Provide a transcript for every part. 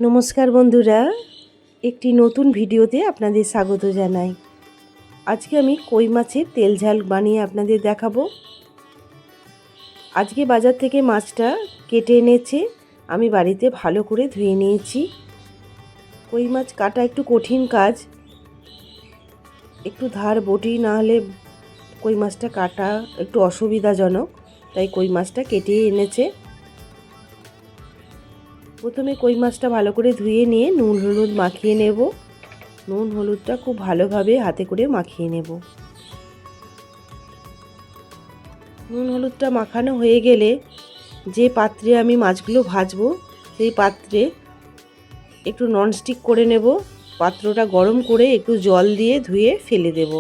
নমস্কার বন্ধুরা, একটি নতুন ভিডিওতে আপনাদের স্বাগত জানাই। আজকে আমি কই মাছের তেল ঝাল বানিয়ে আপনাদের দেখাবো। আজকে বাজার থেকে মাছটা কেটে এনেছে, আমি বাড়িতে ভালো করে ধুয়ে নিয়েছি। কই মাছ কাটা একটু কঠিন কাজ, একটু ধার বটি না হলে কই মাছটা কাটা একটু অসুবিধাজনক, তাই কই মাছটা কেটে এনেছে। প্রথমে কই মাছটা ভালো করে ধুয়ে নিয়ে নুন হলুদ মাখিয়ে নেব। নুন হলুদটা খুব ভালোভাবে হাতে করে মাখিয়ে নেব। নুন হলুদটা মাখানো হয়ে গেলে যে পাত্রে আমি মাছগুলো ভাজবো সেই পাত্রে একটু ননস্টিক করে নেব। পাত্রটা গরম করে একটু জল দিয়ে ধুয়ে ফেলে দেব।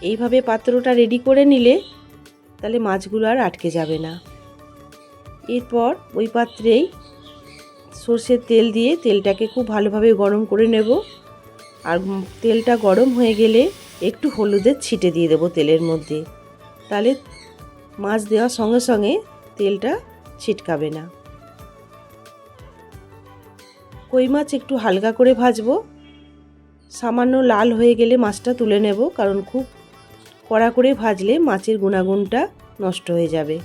এইভাবে পাত্রটা রেডি করে নিলে তাহলে মাছগুলো আর আটকে যাবে না। এরপর ওই পাত্রেই সরষের তেল দিয়ে তেলটাকে খুব ভালোভাবে গরম করে নেব। আর তেলটা গরম হয়ে গেলে একটু হলুদের ছিটে দিয়ে দেবো তেলের মধ্যে, তাহলে মাছ দেওয়ার সঙ্গে সঙ্গে তেলটা ছিটকাবে না। কই মাছ একটু হালকা করে ভাজবো। সামান্য লাল হয়ে গেলে মাছটা তুলে নেব, কারণ খুব কড়া করে ভাজলে মাছের গুণাগুণটা নষ্ট হয়ে যাবে।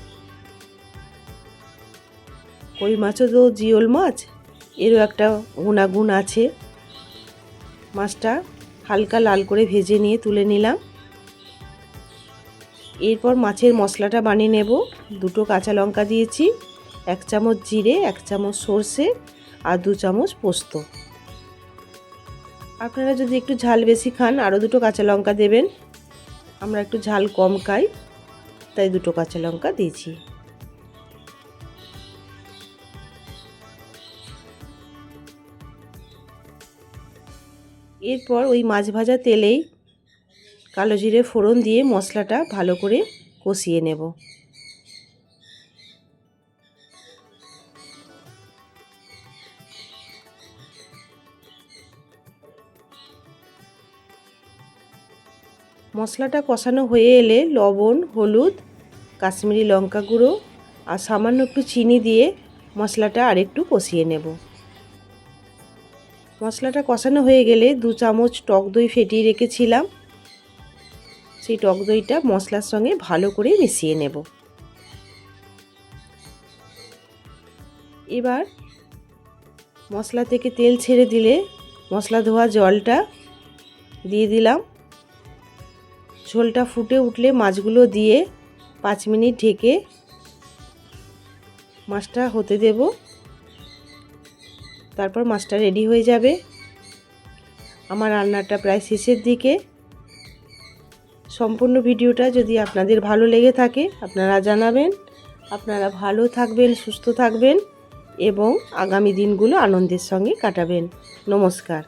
কই মাছও তো জিওল মাছ, এরও একটা গুণাগুণ আছে। মাছটা হালকা লাল করে ভেজে নিয়ে তুলে নিলাম। এরপর মাছের মশলাটা বানিয়ে নেব। 2 কাঁচা লঙ্কা দিয়েছি, 1 চামচ জিরে, 1 চামচ সর্ষে আর 2 চামচ পোস্ত। আপনারা যদি একটু ঝাল বেশি খান আরও 2 কাঁচা লঙ্কা দেবেন। আমরা একটু ঝাল কম খাই, তাই 2 কাঁচা লঙ্কা দিয়েছি। এরপর ওই মাছ ভাজা তেলেই কালো জিরে ফোড়ন দিয়ে মশলাটা ভালো করে কষিয়ে নেব। মশলাটা কষানো হয়ে এলে লবণ, হলুদ, কাশ্মীরি লঙ্কা গুঁড়ো আর সামান্য একটু চিনি দিয়ে মশলাটা আরেকটু কষিয়ে নেব। মশলাটা কষানো হয়ে গেলে 2 চামচ টক দই ফেটিয়ে রেখেছিলাম, সেই টক দইটা মশলার সঙ্গে ভালো করে মিশিয়ে নেব। এবার মশলা থেকে তেল ছেড়ে দিলে মশলা ধোয়া জলটা দিয়ে দিলাম। ঝোলটা ফুটে উঠলে মাছগুলো দিয়ে 5 মিনিট ঢেকে মাছটা হতে দেব। তারপর মাছটা রেডি হয়ে যাবে। আমার রান্নাটা প্রায় শেষের দিকে। সম্পূর্ণ ভিডিওটা যদি আপনাদের ভালো লেগে থাকে আপনারা জানাবেন। আপনারা ভালো থাকবেন, সুস্থ থাকবেন এবং আগামী দিনগুলো আনন্দের সঙ্গে কাটাবেন। নমস্কার।